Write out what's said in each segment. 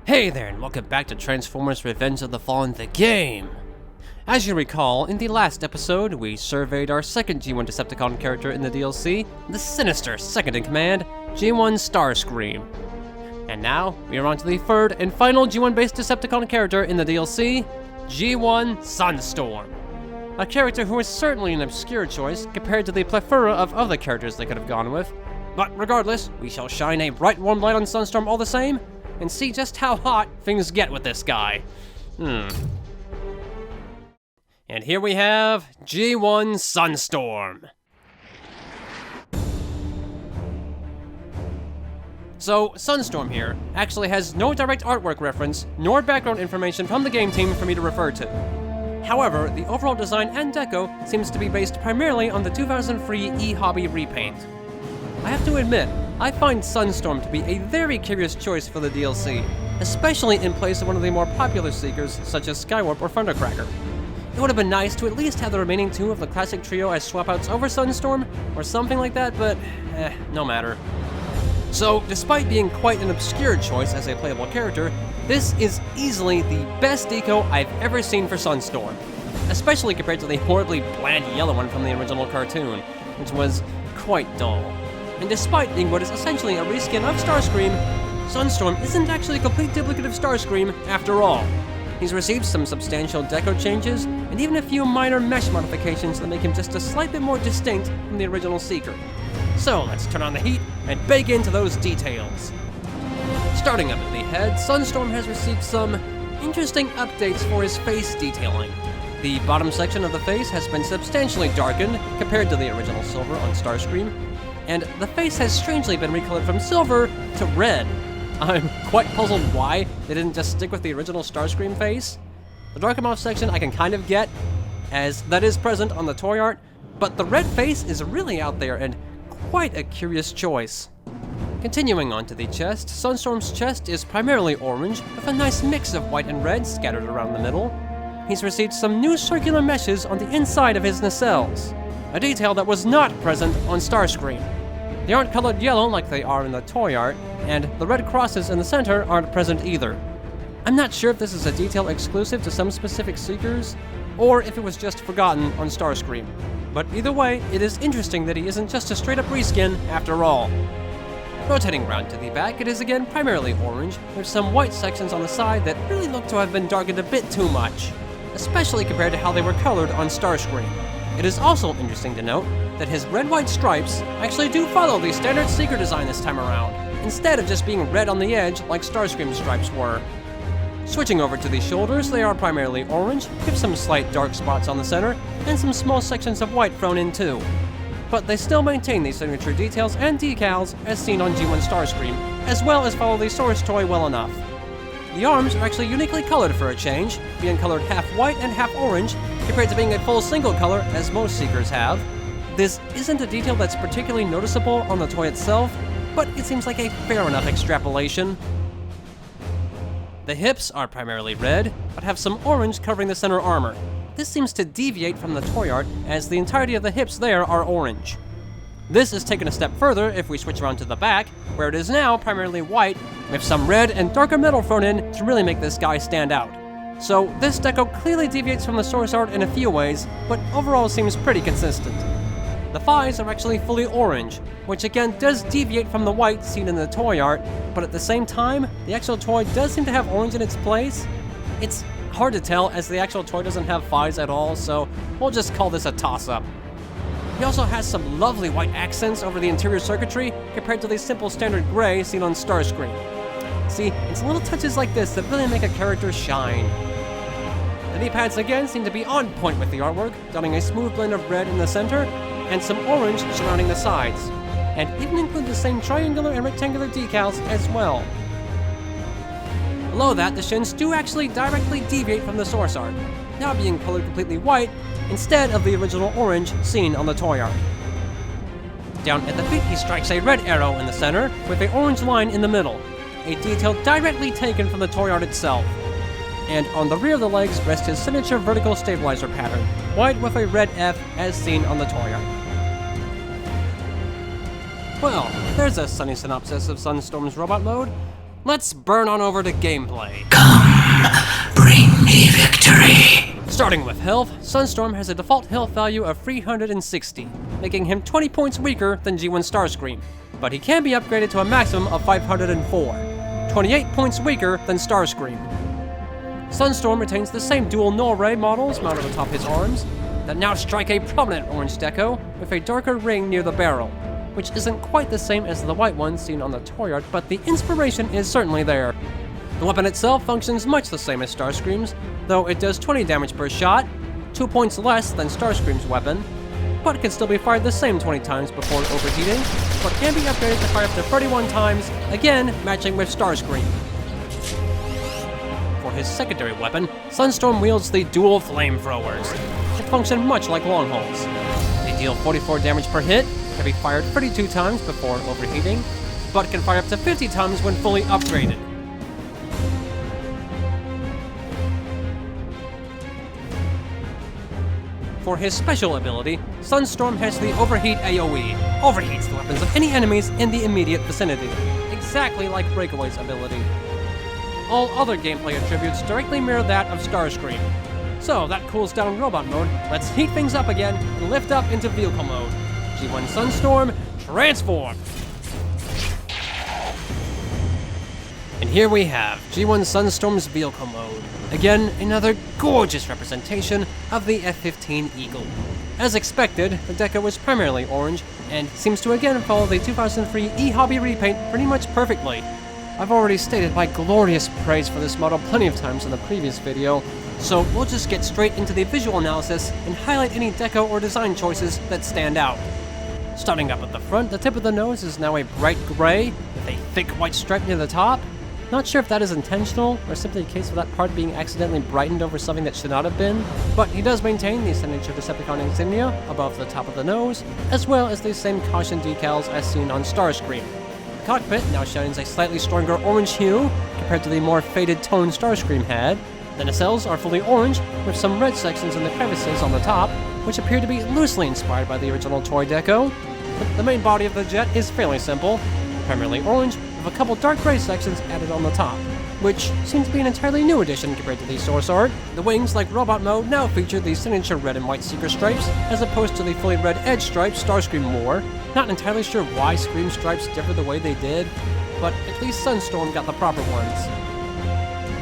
Hey there, and welcome back to Transformers Revenge of the Fallen, the game! As you recall, in the last episode, we surveyed our second G1 Decepticon character in the DLC, the sinister second-in-command, G1 Starscream. And now, we are on to the third and final G1-based Decepticon character in the DLC, G1 Sunstorm. A character who is certainly an obscure choice compared to the plethora of other characters they could have gone with. But regardless, we shall shine a bright warm light on Sunstorm all the same, and see just how hot things get with this guy. And here we have G1 Sunstorm. So, Sunstorm here actually has no direct artwork reference, nor background information from the game team for me to refer to. However, the overall design and deco seems to be based primarily on the 2003 E-Hobby repaint. I have to admit, I find Sunstorm to be a very curious choice for the DLC, especially in place of one of the more popular Seekers such as Skywarp or Thundercracker. It would have been nice to at least have the remaining two of the classic trio as swap-outs over Sunstorm, or something like that, but no matter. So, despite being quite an obscure choice as a playable character, this is easily the best deco I've ever seen for Sunstorm, especially compared to the horribly bland yellow one from the original cartoon, which was quite dull. And despite being what is essentially a reskin of Starscream, Sunstorm isn't actually a complete duplicate of Starscream after all. He's received some substantial deco changes, and even a few minor mesh modifications that make him just a slight bit more distinct from the original Seeker. So let's turn on the heat and bake into those details. Starting up at the head, Sunstorm has received some interesting updates for his face detailing. The bottom section of the face has been substantially darkened compared to the original silver on Starscream, and the face has strangely been recolored from silver to red. I'm quite puzzled why they didn't just stick with the original Starscream face. The darker mouth section I can kind of get, as that is present on the toy art, but the red face is really out there and quite a curious choice. Continuing on to the chest, Sunstorm's chest is primarily orange, with a nice mix of white and red scattered around the middle. He's received some new circular meshes on the inside of his nacelles, a detail that was not present on Starscream. They aren't colored yellow like they are in the toy art, and the red crosses in the center aren't present either. I'm not sure if this is a detail exclusive to some specific Seekers, or if it was just forgotten on Starscream. But either way, it is interesting that he isn't just a straight-up reskin after all. Rotating round to the back, it is again primarily orange, with some white sections on the side that really look to have been darkened a bit too much, especially compared to how they were colored on Starscream. It is also interesting to note that his red-white stripes actually do follow the standard Seeker design this time around, instead of just being red on the edge like Starscream's stripes were. Switching over to the shoulders, they are primarily orange, with some slight dark spots on the center, and some small sections of white thrown in too. But they still maintain these signature details and decals as seen on G1 Starscream, as well as follow the source toy well enough. The arms are actually uniquely colored for a change, being colored half white and half orange, compared to being a full single color as most Seekers have. This isn't a detail that's particularly noticeable on the toy itself, but it seems like a fair enough extrapolation. The hips are primarily red, but have some orange covering the center armor. This seems to deviate from the toy art, as the entirety of the hips there are orange. This is taken a step further if we switch around to the back, where it is now primarily white, with some red and darker metal thrown in to really make this guy stand out. So this deco clearly deviates from the source art in a few ways, but overall seems pretty consistent. The thighs are actually fully orange, which again does deviate from the white seen in the toy art, but at the same time, the actual toy does seem to have orange in its place. It's hard to tell, as the actual toy doesn't have thighs at all, so we'll just call this a toss-up. He also has some lovely white accents over the interior circuitry, compared to the simple standard gray seen on Starscream. See, it's little touches like this that really make a character shine. The knee pads again seem to be on point with the artwork, donning a smooth blend of red in the center, and some orange surrounding the sides, and even include the same triangular and rectangular decals as well. Below that, the shins do actually directly deviate from the source art, now being colored completely white instead of the original orange seen on the toy art. Down at the feet, he strikes a red arrow in the center with an orange line in the middle, a detail directly taken from the toy art itself. And on the rear of the legs rests his signature vertical stabilizer pattern, white with a red F as seen on the toy art. Well, there's a sunny synopsis of Sunstorm's robot mode, let's burn on over to gameplay. Come, bring me victory. Starting with health, Sunstorm has a default health value of 360, making him 20 points weaker than G1 Starscream, but he can be upgraded to a maximum of 504, 28 points weaker than Starscream. Sunstorm retains the same dual null ray models mounted atop his arms, that now strike a prominent orange deco with a darker ring near the barrel, which isn't quite the same as the white one seen on the toy art, but the inspiration is certainly there. The weapon itself functions much the same as Starscream's, though it does 20 damage per shot, 2 points less than Starscream's weapon, but it can still be fired the same 20 times before overheating, but can be upgraded to fire up to 31 times, again matching with Starscream. For his secondary weapon, Sunstorm wields the dual flamethrowers. They function much like longhauls. They deal 44 damage per hit, can be fired 32 times before overheating, but can fire up to 50 times when fully upgraded. For his special ability, Sunstorm has the Overheat AoE, overheats the weapons of any enemies in the immediate vicinity, exactly like Breakaway's ability. All other gameplay attributes directly mirror that of Starscream. So that cools down robot mode, let's heat things up again and lift up into vehicle mode. G1 Sunstorm, transform! And here we have G1 Sunstorm's vehicle mode. Again, another gorgeous representation of the F-15 Eagle. As expected, the deco was primarily orange, and seems to again follow the 2003 E-Hobby repaint pretty much perfectly. I've already stated my glorious praise for this model plenty of times in the previous video, so we'll just get straight into the visual analysis and highlight any deco or design choices that stand out. Starting up at the front, the tip of the nose is now a bright gray, with a thick white stripe near the top. Not sure if that is intentional, or simply a case of that part being accidentally brightened over something that should not have been, but he does maintain the signature Decepticon insignia above the top of the nose, as well as the same caution decals as seen on Starscream. The cockpit now shines a slightly stronger orange hue, compared to the more faded tone Starscream had. The nacelles are fully orange, with some red sections in the crevices on the top, which appear to be loosely inspired by the original toy deco. But the main body of the jet is fairly simple, primarily orange, with a couple dark gray sections added on the top, which seems to be an entirely new addition compared to the source art. The wings, like robot mode, now feature the signature red and white seeker stripes, as opposed to the fully red edge stripes Starscream wore. Not entirely sure why Scream stripes differ the way they did, but at least Sunstorm got the proper ones.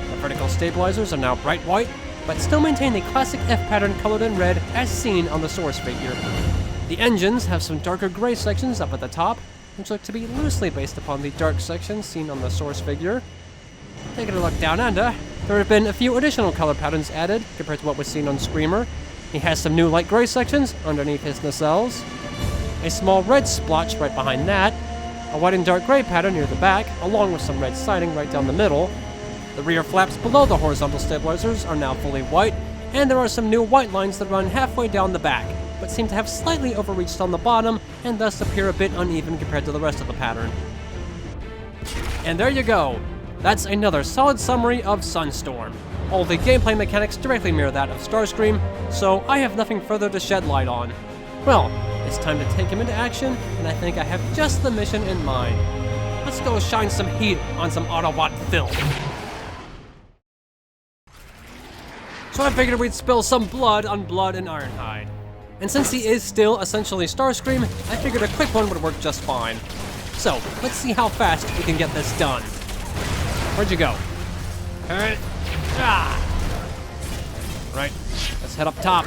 The vertical stabilizers are now bright white, but still maintain the classic F pattern colored in red as seen on the source figure. The engines have some darker gray sections up at the top, which look to be loosely based upon the dark sections seen on the source figure. Taking a look down under, there have been a few additional color patterns added compared to what was seen on Screamer. He has some new light gray sections underneath his nacelles, a small red splotch right behind that, a white and dark gray pattern near the back, along with some red siding right down the middle. The rear flaps below the horizontal stabilizers are now fully white, and there are some new white lines that run halfway down the back, but seem to have slightly overreached on the bottom, and thus appear a bit uneven compared to the rest of the pattern. And there you go! That's another solid summary of Sunstorm. All the gameplay mechanics directly mirror that of Starscream, so I have nothing further to shed light on. Well, it's time to take him into action, and I think I have just the mission in mind. Let's go shine some heat on some Autobot filth. So I figured we'd spill some blood on Blood and Ironhide. And since he is still essentially Starscream, I figured a quick one would work just fine. So, let's see how fast we can get this done. Where'd you go? Right, let's head up top.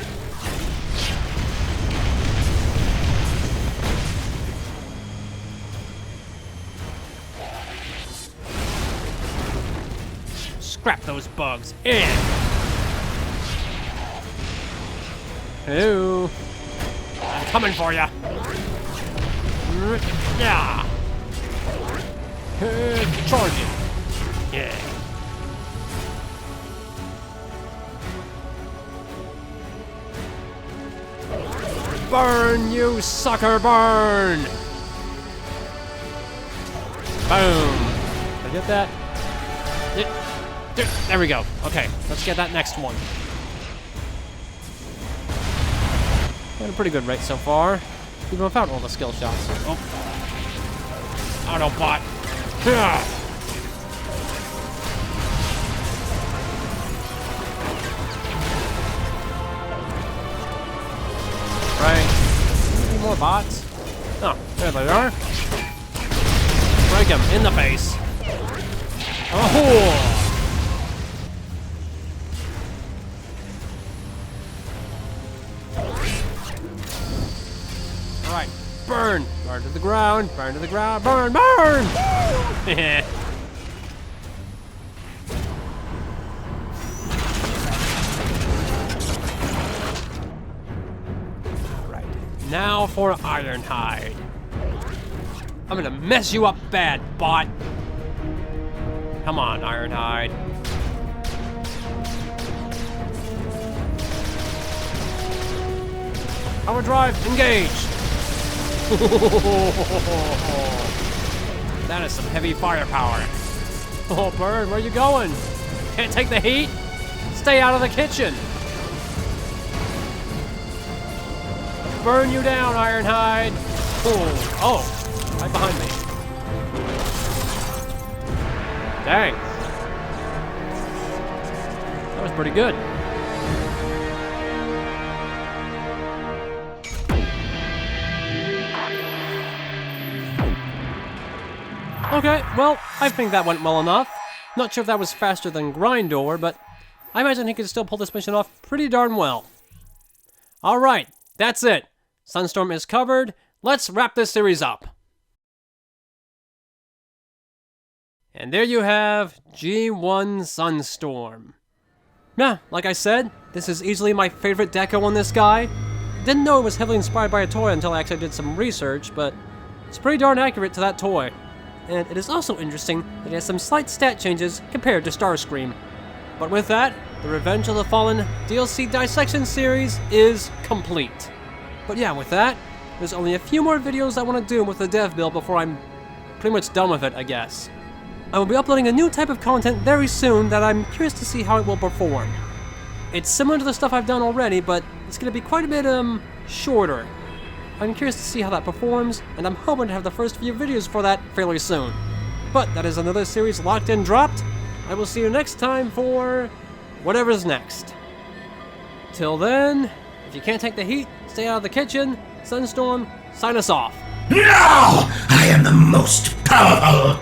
Scrap those bugs in. Hello. I'm coming for ya. Yeah. Charge it. Yeah. Burn, you sucker, burn! Boom. Did I get that? There we go. Okay, let's get that next one. At a pretty good rate so far, even without all the skill shots. Oh. Autobot. bots. Oh, there they are. Break him in the face. Oh! Alright, burn! Burn to the ground, burn to the ground, burn, burn! Alright, now for Ironhide. I'm gonna mess you up bad, bot! Come on, Ironhide. Power drive, engage! That is some heavy firepower. Oh, Bird, where you going? Can't take the heat? Stay out of the kitchen. Burn you down, Ironhide. Oh, right behind me. Dang. That was pretty good. Okay, well, I think that went well enough. Not sure if that was faster than Grindor, but I imagine he could still pull this mission off pretty darn well. Alright, that's it. Sunstorm is covered. Let's wrap this series up. And there you have G1 Sunstorm. Yeah, like I said, this is easily my favorite deco on this guy. Didn't know it was heavily inspired by a toy until I actually did some research, but it's pretty darn accurate to that toy. And it is also interesting that it has some slight stat changes compared to Starscream. But with that, the Revenge of the Fallen DLC Dissection series is complete. But yeah, with that, there's only a few more videos I want to do with the dev build before I'm pretty much done with it, I guess. I will be uploading a new type of content very soon that I'm curious to see how it will perform. It's similar to the stuff I've done already, but it's going to be quite a bit, shorter. I'm curious to see how that performs, and I'm hoping to have the first few videos for that fairly soon. But that is another series locked and dropped. I will see you next time for whatever's next. Till then, if you can't take the heat, stay out of the kitchen. Sunstorm, sign us off. No! I am the most powerful!